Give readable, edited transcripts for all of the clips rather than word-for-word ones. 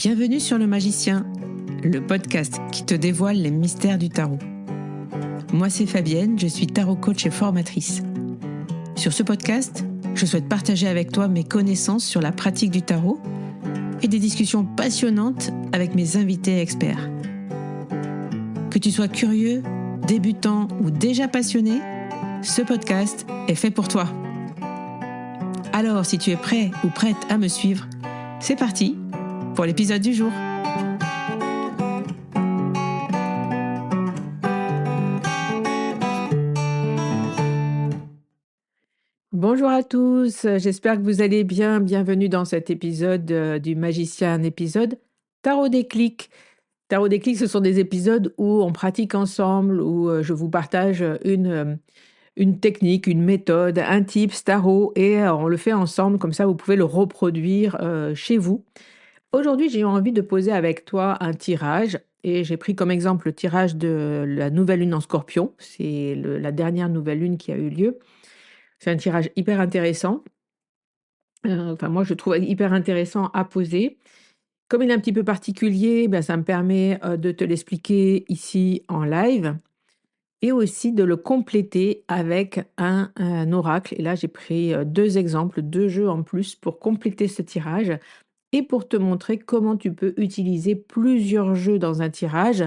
Bienvenue sur Le Magicien, le podcast qui te dévoile les mystères du tarot. Moi, c'est Fabienne, je suis tarot coach et formatrice. Sur ce podcast, je souhaite partager avec toi mes connaissances sur la pratique du tarot et des discussions passionnantes avec mes invités experts. Que tu sois curieux, débutant ou déjà passionné, ce podcast est fait pour toi. Alors, si tu es prêt ou prête à me suivre, c'est parti pour l'épisode du jour. Bonjour à tous, j'espère que vous allez bien. Bienvenue dans cet épisode du Magicien, un épisode Tarot Déclic. Tarot Déclic, ce sont des épisodes où on pratique ensemble, où je vous partage une technique, une méthode, un tips tarot et on le fait ensemble, comme ça vous pouvez le reproduire chez vous. Aujourd'hui, j'ai eu envie de poser avec toi un tirage et j'ai pris comme exemple le tirage de la nouvelle lune en Scorpion. C'est la dernière nouvelle lune qui a eu lieu. C'est un tirage hyper intéressant. Enfin, moi, je trouve hyper intéressant à poser. Comme il est un petit peu particulier, ben, ça me permet de te l'expliquer ici en live et aussi de le compléter avec un oracle. Et là, j'ai pris deux exemples, deux jeux en plus pour compléter ce tirage et pour te montrer comment tu peux utiliser plusieurs jeux dans un tirage,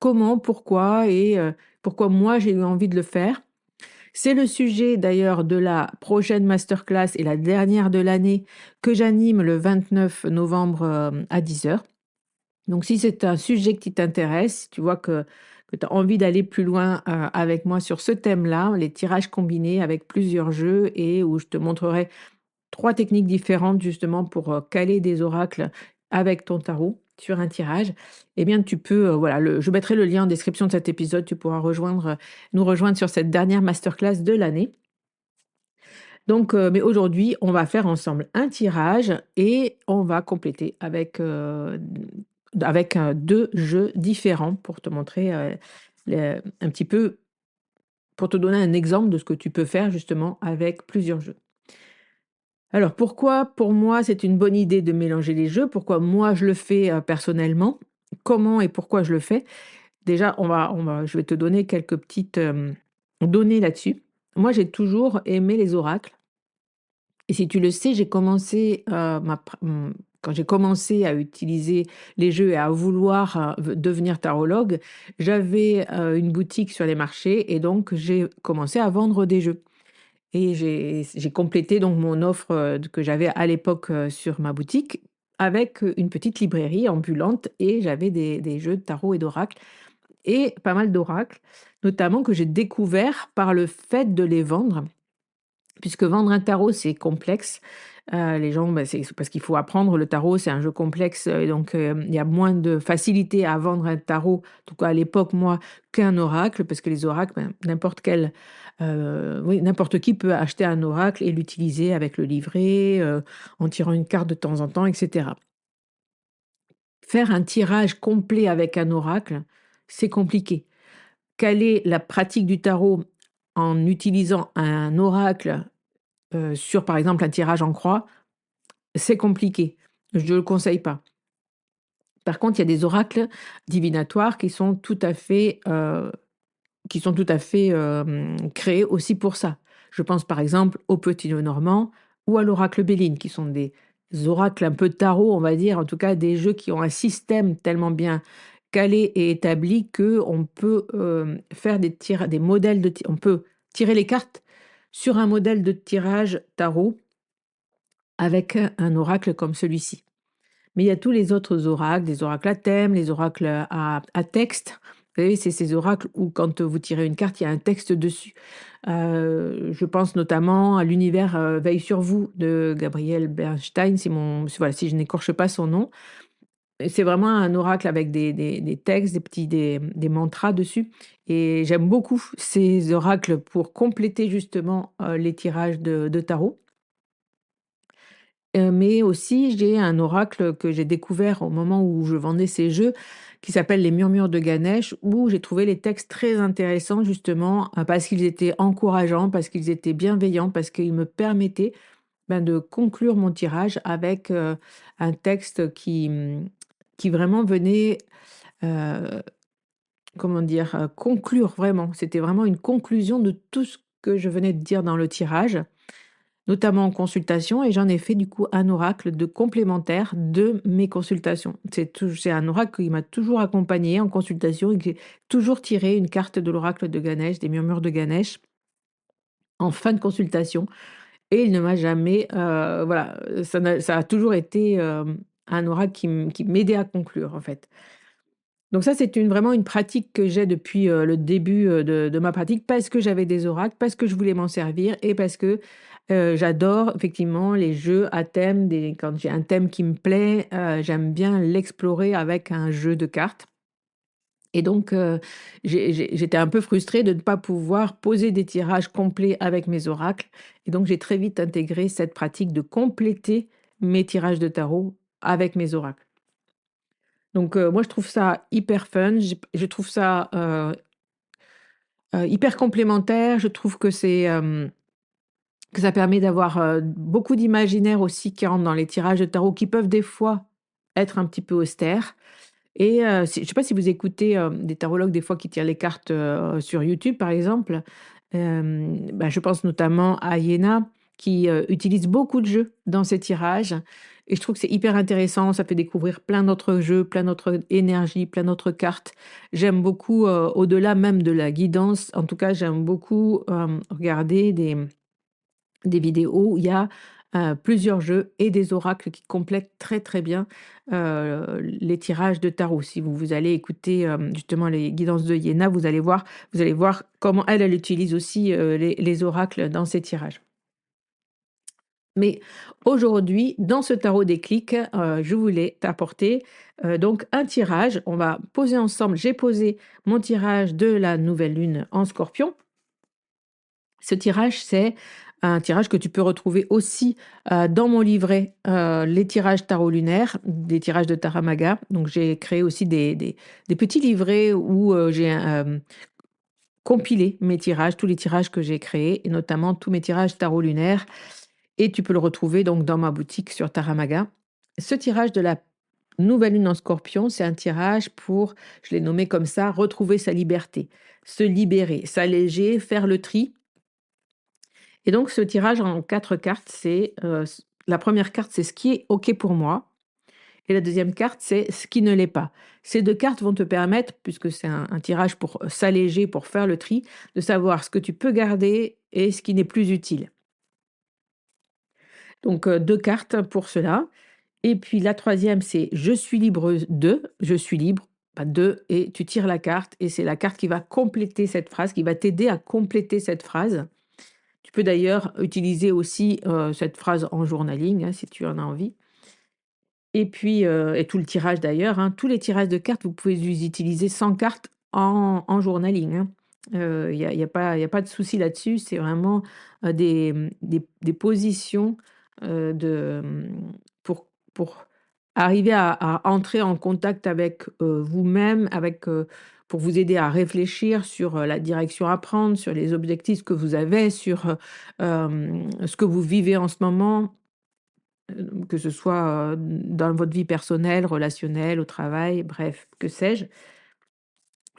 comment, pourquoi et pourquoi moi j'ai eu envie de le faire. C'est le sujet d'ailleurs de la prochaine masterclass et la dernière de l'année que j'anime le 29 novembre à 10h. Donc si c'est un sujet qui t'intéresse, si tu vois que tu as envie d'aller plus loin avec moi sur ce thème-là, les tirages combinés avec plusieurs jeux et où je te montrerai 3 techniques différentes justement pour, caler des oracles avec ton tarot sur un tirage, eh bien tu peux, voilà, je mettrai le lien en description de cet épisode, tu pourras nous rejoindre sur cette dernière masterclass de l'année. Donc, mais aujourd'hui, on va faire ensemble un tirage et on va compléter avec 2 jeux différents pour te montrer, un petit peu pour te donner un exemple de ce que tu peux faire justement avec plusieurs jeux. Alors pourquoi, pour moi, c'est une bonne idée de mélanger les jeux? Pourquoi moi je le fais, personnellement? Comment et pourquoi je le fais? Déjà, je vais te donner quelques petites, données là-dessus. Moi, j'ai toujours aimé les oracles et si tu le sais, j'ai commencé, quand j'ai commencé à utiliser les jeux et à vouloir, devenir tarologue, j'avais, une boutique sur les marchés et donc j'ai commencé à vendre des jeux. Et j'ai complété donc mon offre, que j'avais à l'époque, sur ma boutique avec, une petite librairie ambulante et j'avais des jeux de tarot et d'oracle et pas mal d'oracles, notamment que j'ai découvert par le fait de les vendre. Puisque vendre un tarot, c'est complexe. Les gens, bah, c'est parce qu'il faut apprendre le tarot, c'est un jeu complexe, et donc il y a moins de facilité à vendre un tarot, en tout cas à l'époque, moi, qu'un oracle, parce que les oracles, ben, n'importe qui peut acheter un oracle et l'utiliser avec le livret, en tirant une carte de temps en temps et cetera. Faire un tirage complet avec un oracle, c'est compliqué. Caler la pratique du tarot en utilisant un oracle sur, par exemple, un tirage en croix, c'est compliqué. Je ne le conseille pas. Par contre, il y a des oracles divinatoires qui sont tout à fait, créés aussi pour ça. Je pense, par exemple, au Petit Lenormand ou à l'oracle Béline, qui sont des oracles un peu tarot, on va dire, en tout cas des jeux qui ont un système tellement bien calé et établi qu'on peut, faire des modèles on peut tirer les cartes sur un modèle de tirage tarot avec un oracle comme celui-ci. Mais il y a tous les autres oracles, les oracles à thème, les oracles à texte. Vous savez, c'est ces oracles où quand vous tirez une carte, il y a un texte dessus. Je pense notamment à l'univers Veille sur vous de Gabriel Bernstein, voilà, si je n'écorche pas son nom. Et c'est vraiment un oracle avec des textes, des mantras dessus. Et j'aime beaucoup ces oracles pour compléter justement les tirages de tarot. Mais aussi, j'ai un oracle que j'ai découvert au moment où je vendais ces jeux, qui s'appelle Les Murmures de Ganesh, où j'ai trouvé les textes très intéressants justement, parce qu'ils étaient encourageants, parce qu'ils étaient bienveillants, parce qu'ils me permettaient, ben, de conclure mon tirage avec, un texte qui vraiment venait, heu, comment dire? Conclure vraiment. C'était vraiment une conclusion de tout ce que je venais de dire dans le tirage, notamment en consultation, et j'en ai fait du coup un oracle de complémentaire de mes consultations. C'est un oracle qui m'a toujours accompagné en consultation et que j'ai toujours tiré une carte de l'oracle de Ganesh, des murmures de Ganesh, en fin de consultation, et il ne m'a jamais, voilà, ça a toujours été, un oracle qui m'aidait à conclure, en fait. Donc ça, c'est vraiment une pratique que j'ai depuis, le début, de ma pratique, parce que j'avais des oracles, parce que je voulais m'en servir et parce que, j'adore effectivement les jeux à thème. Quand j'ai un thème qui me plaît, j'aime bien l'explorer avec un jeu de cartes, et donc j'étais un peu frustrée de ne pas pouvoir poser des tirages complets avec mes oracles, et donc j'ai très vite intégré cette pratique de compléter mes tirages de tarot avec mes oracles. Donc moi je trouve ça hyper fun, je trouve ça, hyper complémentaire. Je trouve que ça permet d'avoir, beaucoup d'imaginaire aussi qui rentre dans les tirages de tarot, qui peuvent des fois être un petit peu austères. Et si je sais pas si vous écoutez, des tarologues des fois qui tirent les cartes, sur YouTube par exemple. Bah, je pense notamment à Iéna qui, utilise beaucoup de jeux dans ses tirages, et je trouve que c'est hyper intéressant. Ça fait découvrir plein d'autres jeux, plein d'autres énergies, plein d'autres cartes. J'aime beaucoup, au-delà même de la guidance, en tout cas j'aime beaucoup, regarder des vidéos où il y a, plusieurs jeux et des oracles qui complètent très, très bien, les tirages de tarot. Si vous allez écouter, justement les guidances de Iéna, vous allez voir comment elle utilise aussi, les oracles dans ses tirages. Mais aujourd'hui, dans ce tarot déclic, je voulais t'apporter, donc un tirage. On va poser ensemble J'ai posé mon tirage de la nouvelle lune en Scorpion. Ce tirage, c'est un tirage que tu peux retrouver aussi, dans mon livret, les tirages tarot lunaires, des tirages de Taramaga. Donc j'ai créé aussi des petits livrets où, j'ai, compilé mes tirages, tous les tirages que j'ai créés, et notamment tous mes tirages tarot lunaires, et tu peux le retrouver donc dans ma boutique sur Taramaga. Ce tirage de la nouvelle lune en Scorpion, c'est un tirage pour, je l'ai nommé comme ça, retrouver sa liberté, se libérer, s'alléger, faire le tri. Et donc ce tirage en 4 cartes, c'est, la première carte, c'est ce qui est OK pour moi, et la deuxième carte, c'est ce qui ne l'est pas. Ces 2 cartes vont te permettre, puisque c'est un tirage pour, s'alléger, pour faire le tri, de savoir ce que tu peux garder et ce qui n'est plus utile. Donc 2 cartes pour cela, et puis la troisième, c'est «Je suis libre de», je suis libre, pas de, et tu tires la carte, et c'est la carte qui va compléter cette phrase, qui va t'aider à compléter cette phrase. Tu peux d'ailleurs utiliser aussi, cette phrase en journaling, hein, si tu en as envie. Et puis, et tout le tirage d'ailleurs, hein, tous les tirages de cartes, vous pouvez les utiliser sans carte en journaling, hein. Il y a pas de souci là-dessus. C'est vraiment, des positions, pour arriver à entrer en contact avec, vous-même, pour vous aider à réfléchir sur, la direction à prendre, sur les objectifs que vous avez, sur, ce que vous vivez en ce moment. Que ce soit, dans votre vie personnelle, relationnelle, au travail, bref, que sais-je.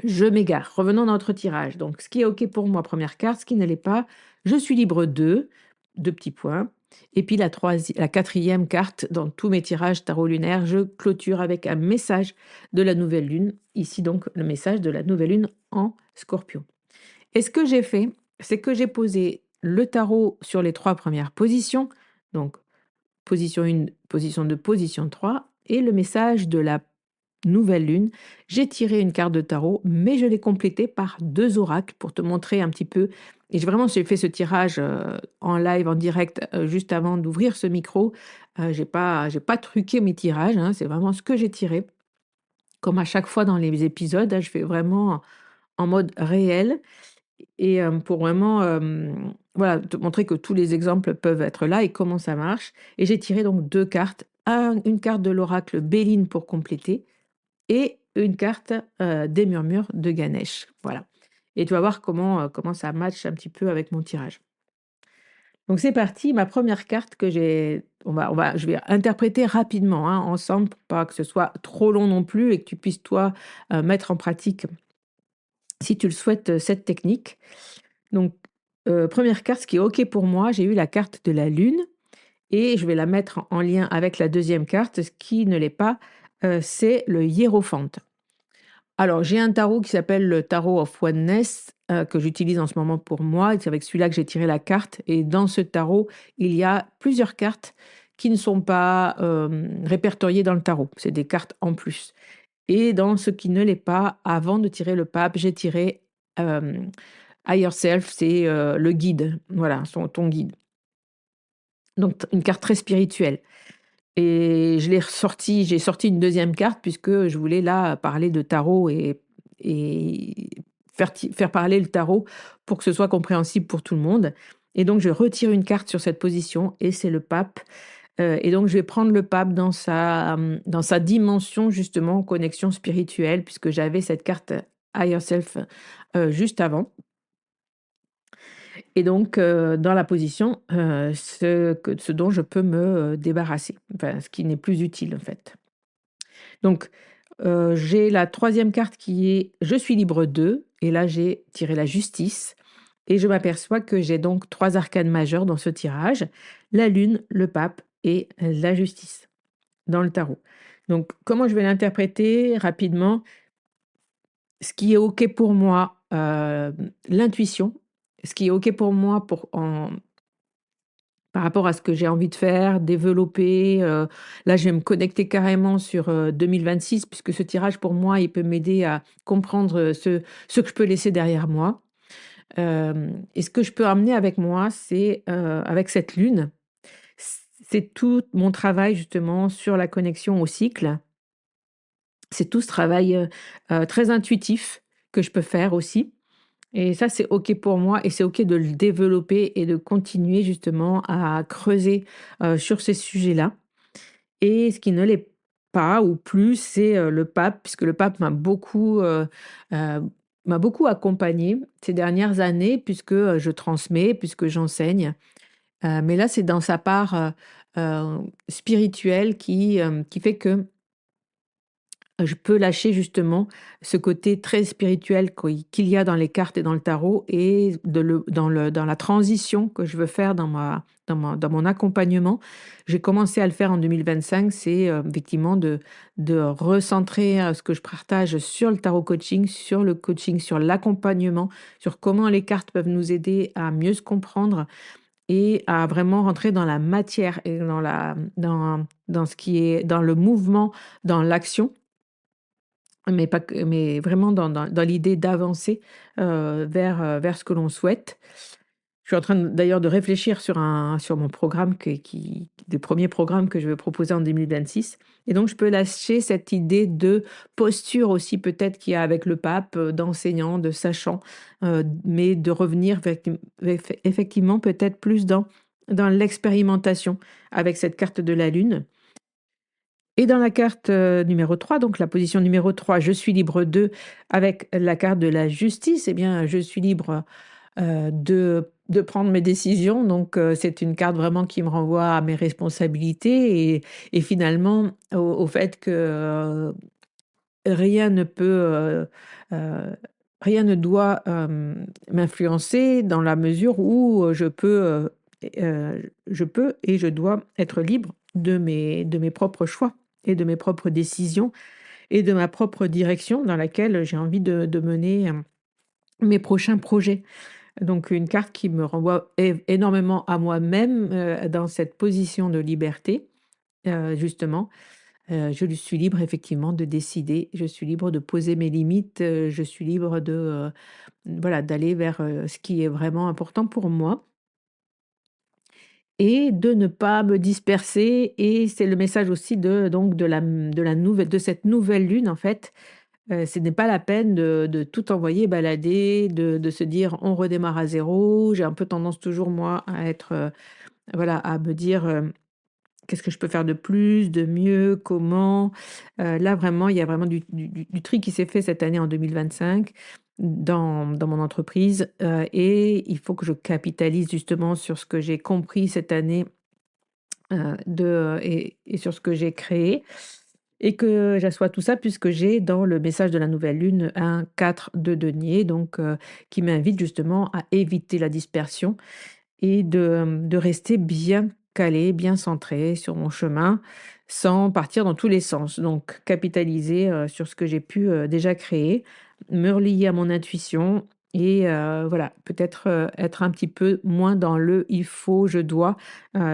Je m'égare. Revenons dans notre tirage. Donc, ce qui est OK pour moi, première carte, ce qui ne l'est pas, je suis libre de, 2 petits points. Et puis la quatrième carte dans tous mes tirages tarot lunaire, je clôture avec un message de la nouvelle lune. Ici donc le message de la nouvelle lune en Scorpion. Et ce que j'ai fait, c'est que j'ai posé le tarot sur les 3 premières positions, donc position 1, position 2, position 3, et le message de la nouvelle lune. J'ai tiré une carte de tarot, mais je l'ai complétée par 2 oracles pour te montrer un petit peu. Et j'ai fait ce tirage, en live, en direct, juste avant d'ouvrir ce micro. J'ai pas truqué mes tirages, hein, c'est vraiment ce que j'ai tiré. Comme à chaque fois dans les épisodes, hein, je fais vraiment en mode réel, et pour vraiment, voilà, te montrer que tous les exemples peuvent être là et comment ça marche. Et j'ai tiré donc 2 cartes, une carte de l'oracle Béline pour compléter, et une carte, des murmures de Ganesh. Voilà, et tu vas voir comment ça match un petit peu avec mon tirage. Donc c'est parti, ma première carte que j'ai je vais interpréter rapidement, hein, ensemble pour pas que ce soit trop long non plus et que tu puisses toi, mettre en pratique, si tu le souhaites, cette technique. Donc, 1 carte, ce qui est OK pour moi, j'ai eu la carte de la lune et je vais la mettre en lien avec la deuxième carte. Ce qui ne l'est pas, c'est le hiérophant. Alors, j'ai un tarot qui s'appelle le Tarot of Oneness, que j'utilise en ce moment pour moi. C'est avec celui-là que j'ai tiré la carte et dans ce tarot, il y a plusieurs cartes qui ne sont pas, répertoriées dans le tarot. C'est des cartes en plus et dans ce qui ne l'est pas, avant de tirer le pape, j'ai tiré, Higher Self, c'est, le guide, voilà, ton guide. Donc une carte très spirituelle et j'ai sorti une deuxième carte puisque je voulais là parler de tarot et faire parler le tarot pour que ce soit compréhensible pour tout le monde et donc je retire une carte sur cette position et c'est le pape, et donc je vais prendre le pape dans sa dimension justement connexion spirituelle puisque j'avais cette carte Higher Self, juste avant. Et donc, dans la position, ce dont je peux me, débarrasser, enfin, ce qui n'est plus utile, en fait. Donc, j'ai la troisième carte qui est «Je suis libre de» et là, j'ai tiré la justice et je m'aperçois que j'ai donc 3 arcanes majeures dans ce tirage: la lune, le pape et la justice, dans le tarot. Donc comment je vais l'interpréter rapidement? Ce qui est OK pour moi, l'intuition. Ce qui est OK pour moi par rapport à ce que j'ai envie de faire, développer, là, je vais me connecter carrément sur, 2026 puisque ce tirage pour moi, il peut m'aider à comprendre, ce que je peux laisser derrière moi. Et ce que je peux emmener avec moi, c'est, avec cette lune, c'est tout mon travail justement sur la connexion au cycle. C'est tout ce travail, très intuitif que je peux faire aussi. Et ça, c'est OK pour moi et c'est OK de le développer et de continuer justement à creuser, sur ces sujets-là. Et ce qui ne l'est pas ou plus, c'est, le pape, puisque le pape heu, m'a beaucoup accompagnée ces dernières années puisque, je transmets, puisque j'enseigne. Mais là, c'est dans sa part, spirituelle qui fait que je peux lâcher justement ce côté très spirituel qu'il y a dans les cartes et dans le tarot et dans la transition que je veux faire dans mon accompagnement. J'ai commencé à le faire en 2025, c'est, effectivement de recentrer, ce que je partage sur le tarot coaching, sur le coaching, sur l'accompagnement, sur comment les cartes peuvent nous aider à mieux se comprendre et à vraiment rentrer dans la matière et dans ce qui est dans le mouvement, dans l'action. Mais pas que mais vraiment dans l'idée d'avancer, vers ce que l'on souhaite. Je suis en train d'ailleurs de réfléchir sur mon programme des premiers programmes que je vais proposer en 2026 et donc je peux lâcher cette idée de posture aussi peut-être qu'il y a avec le pape, d'enseignant, de sachant, mais de revenir effectivement peut-être plus dans l'expérimentation avec cette carte de la lune. Et dans la carte, numéro 3, donc la position numéro 3, je suis libre de, avec la carte de la justice, eh bien, je suis libre, de prendre mes décisions. Donc, c'est une carte vraiment qui me renvoie à mes responsabilités et finalement au fait que, rien ne peut, heu, rien ne doit, m'influencer dans la mesure où, je peux et je dois être libre de mes propres choix et de mes propres décisions et de ma propre direction dans laquelle j'ai envie de mener, mes prochains projets. Donc une carte qui me renvoie énormément à moi-même, dans cette position de liberté, justement. Je suis libre effectivement de décider, je suis libre de poser mes limites, je suis libre voilà, d'aller vers, ce qui est vraiment important pour moi et de ne pas me disperser et c'est le message aussi de cette nouvelle lune en fait. Ce n'est pas la peine de tout envoyer balader, de se dire: «On redémarre à zéro». J'ai un peu tendance toujours moi à être, voilà, à me dire, qu'est-ce que je peux faire de plus, de mieux, comment? Là vraiment, il y a vraiment du tri qui s'est fait cette année en 2025 dans mon entreprise, et il faut que je capitalise justement sur ce que j'ai compris cette année et sur ce que j'ai créé et que j'assois tout ça puisque j'ai dans le message de la nouvelle lune un 4 de denier donc qui m'invite justement à éviter la dispersion et de rester bien calé, bien centré sur mon chemin, sans partir dans tous les sens. Donc capitaliser, sur ce que j'ai pu, déjà créer, me relier à mon intuition et voilà, peut-être, être un petit peu moins dans le «il faut», «je dois»,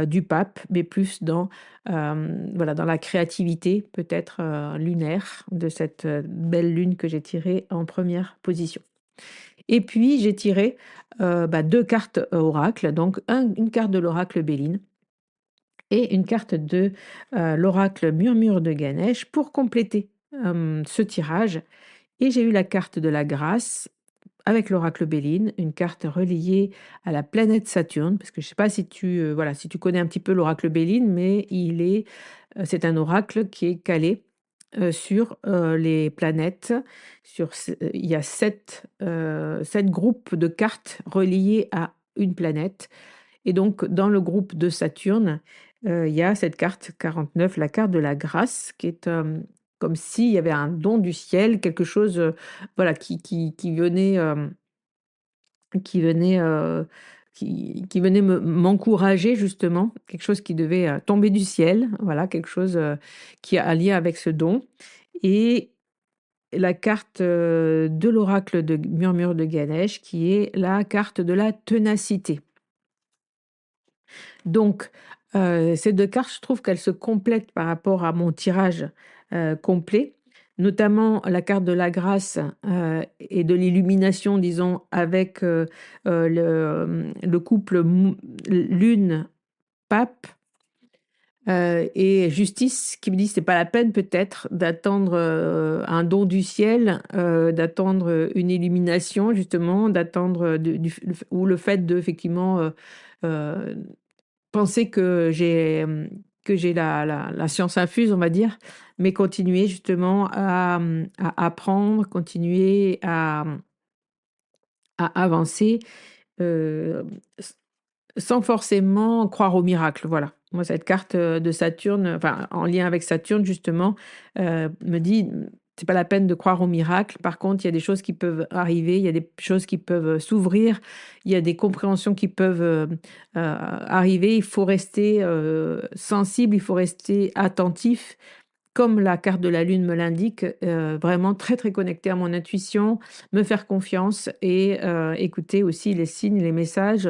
du pape, mais plus dans, voilà, dans la créativité peut-être, lunaire de cette, belle lune que j'ai tirée en première position. Et puis j'ai tiré, 2 cartes oracle, donc une carte de l'oracle Béline et une carte de, l'oracle Murmure de Ganesh pour compléter, ce tirage et j'ai eu la carte de la grâce avec l'oracle Béline, une carte reliée à la planète Saturne, parce que je ne sais pas si tu, voilà, si tu connais un petit peu l'oracle Béline, mais c'est un oracle qui est calé, sur, les planètes, il y a 7 groupes de cartes reliées à une planète et donc dans le groupe de Saturne, il y a cette carte 49, la carte de la grâce qui est, comme s'il y avait un don du ciel, quelque chose, voilà qui venait, qui venait, qui venait m'encourager justement, quelque chose qui devait, tomber du ciel, voilà, quelque chose, qui a un lien avec ce don et la carte, de l'oracle de Murmure de Ganesh qui est la carte de la ténacité. Donc, ces 2 cartes, je trouve qu'elles se complètent par rapport à mon tirage, complet, notamment la carte de la grâce, et de l'illumination, disons, avec, le couple lune-pape, et justice qui me dit: «C'est pas la peine peut-être d'attendre, un don du ciel, d'attendre, une illumination justement, d'attendre, du f le f ou le fait de effectivement, heu, penser que j'ai la science infuse, on va dire, mais continuer justement à apprendre, continuer à avancer, heu, sans forcément croire au miracle, voilà. Moi, cette carte, de Saturne, enfin, en lien avec Saturne justement, me dit: «C'est pas la peine de croire au miracle. Par contre, il y a des choses qui peuvent arriver, il y a des choses qui peuvent, s'ouvrir, il y a des compréhensions qui peuvent, arriver. Il faut rester, sensible, il faut rester attentif», comme la carte de la lune me l'indique, vraiment très, très connecté à mon intuition, me faire confiance et écouter aussi les signes, les messages,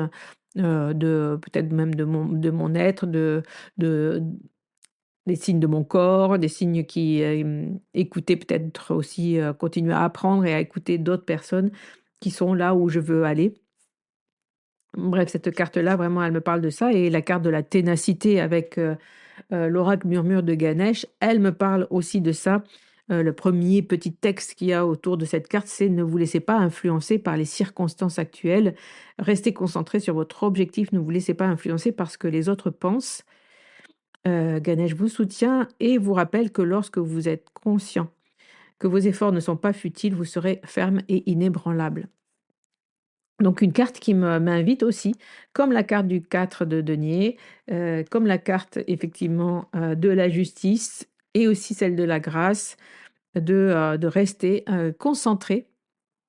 de peut-être même de mon être, de des signes de mon corps, des signes écouter peut-être aussi, continuer à apprendre et à écouter d'autres personnes qui sont là où je veux aller. Bref, cette carte-là, vraiment, elle me parle de ça et la carte de la ténacité avec, l'oracle Murmure de Ganesh, elle me parle aussi de ça. Le premier petit texte qu'il y a autour de cette carte, c'est: «Ne vous laissez pas influencer par les circonstances actuelles. Restez concentrés sur votre objectif, ne vous laissez pas influencer par ce que les autres pensent. Ganesh vous soutient et vous rappelle que lorsque vous êtes conscient que vos efforts ne sont pas futiles, vous serez ferme et inébranlable». Donc une carte qui m'invite aussi, comme la carte du 4 de denier, comme la carte effectivement, de la justice et aussi celle de la grâce, de rester, concentrée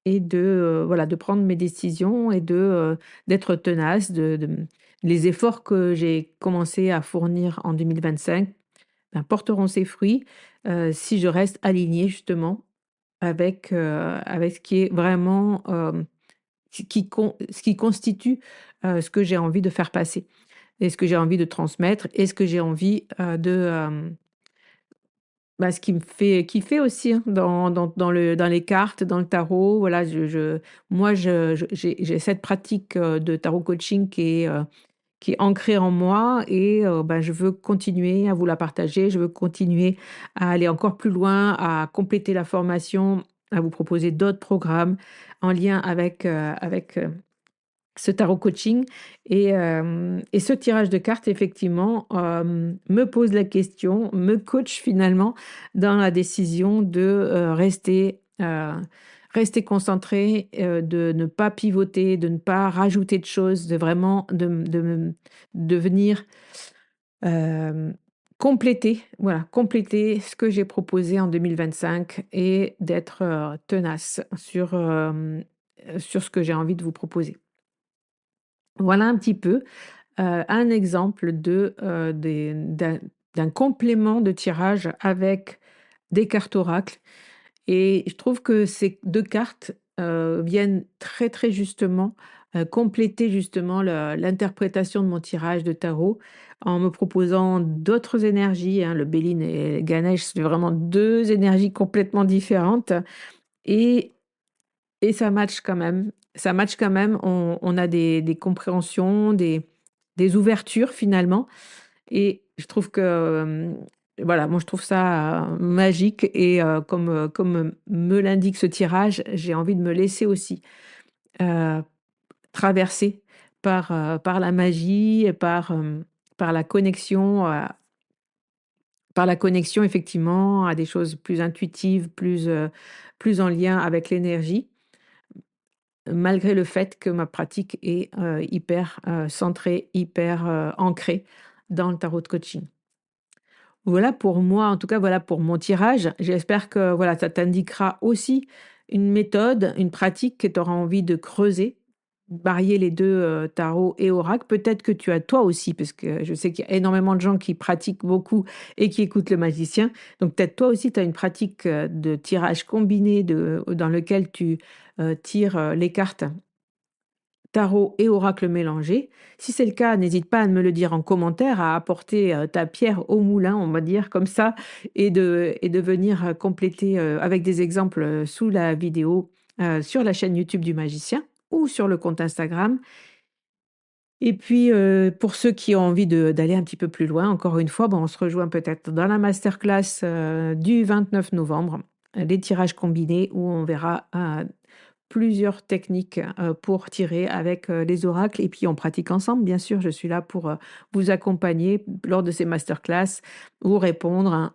et voilà, de prendre mes décisions et d'être tenace, les efforts que j'ai commencé à fournir en 2025, ben, porteront ses fruits, si je reste alignée justement avec ce qui est vraiment, ce qui constitue, ce que j'ai envie de faire passer et ce que j'ai envie de transmettre et ce que j'ai envie, ce qui me fait kiffer aussi, hein, dans les cartes, dans le tarot. Voilà, moi, j'ai cette pratique, de tarot coaching qui est ancrée en moi et je veux continuer à vous la partager. Je veux continuer à aller encore plus loin, à compléter la formation, à vous proposer d'autres programmes en lien avec ce tarot coaching et ce tirage de cartes effectivement, me pose la question, me coach finalement dans la décision de, rester concentrée, de ne pas pivoter, de ne pas rajouter de choses, de vraiment de venir hem, compléter ce que j'ai proposé en 2025 et d'être, tenace sur ce que j'ai envie de vous proposer. Voilà un petit peu, un exemple d'un complément de tirage avec des cartes oracles et je trouve que ces 2 cartes, viennent très, très justement, compléter justement l'interprétation de mon tirage de tarot en me proposant d'autres énergies, hein. Le Béline et Ganesh, c'est vraiment 2 énergies complètement différentes et ça match quand même. Ça match quand même. On a des compréhensions, des ouvertures finalement et je trouve que, voilà, moi je trouve ça, magique et comme me l'indique ce tirage, j'ai envie de me laisser aussi, heu, traverser par la magie et par la connexion, effectivement à des choses plus intuitives, plus en lien avec l'énergie. Malgré le fait que ma pratique est, hyper, centrée, hyper, ancrée dans le tarot de coaching. Voilà pour moi, en tout cas, voilà pour mon tirage. J'espère que voilà, ça t'indiquera aussi une méthode, une pratique que tu auras envie de creuser, marier les 2 tarot et oracle. Peut-être que tu as toi aussi, parce que je sais qu'il y a énormément de gens qui pratiquent beaucoup et qui écoutent le magicien. Donc peut-être toi aussi, tu as une pratique, de tirage combiné dans lequel tu, tires, les cartes tarot et oracle mélangés. Si c'est le cas, n'hésite pas à me le dire en commentaire, à apporter, ta pierre au moulin, on va dire comme ça et de venir, compléter, avec des exemples, sous la vidéo, sur la chaîne YouTube du magicien ou sur le compte Instagram. Et puis, pour ceux qui ont envie d'aller un petit peu plus loin, encore une fois, bon, on se rejoint peut-être dans la masterclass, du 29 novembre, les tirages combinés où on verra, plusieurs techniques, pour tirer avec, les oracles et puis on pratique ensemble bien sûr. Je suis là pour, vous accompagner lors de ces masterclass, vous répondre, hein,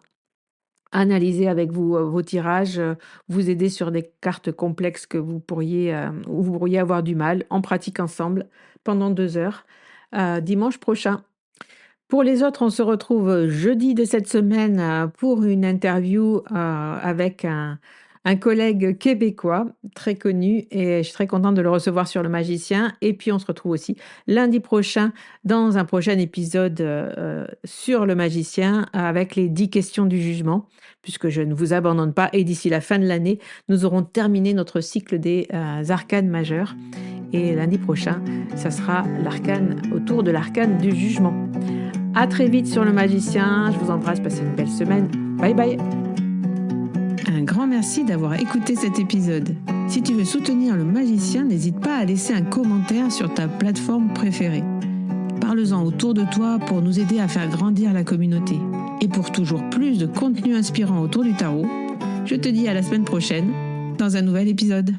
analyser avec vous, vos tirages, vous aider sur des cartes complexes que où vous pourriez avoir du mal. On pratique ensemble pendant 2 heures, dimanche prochain. Pour les autres, on se retrouve, jeudi de cette semaine, pour une interview, avec un collègue québécois très connu et je suis très contente de le recevoir sur Le Magicien et puis on se retrouve aussi lundi prochain dans un prochain épisode, sur Le Magicien avec les 10 questions du jugement, puisque je ne vous abandonne pas et d'ici la fin de l'année, nous aurons terminé notre cycle des, arcanes majeurs et lundi prochain, ça sera autour de l'arcane du jugement. À très vite sur Le Magicien. Je vous embrasse, passez une belle semaine. Bye bye. Un grand merci d'avoir écouté cet épisode. Si tu veux soutenir Le Magicien, n'hésite pas à laisser un commentaire sur ta plateforme préférée. Parle-en autour de toi pour nous aider à faire grandir la communauté. Et pour toujours plus de contenu inspirant autour du tarot, je te dis à la semaine prochaine dans un nouvel épisode.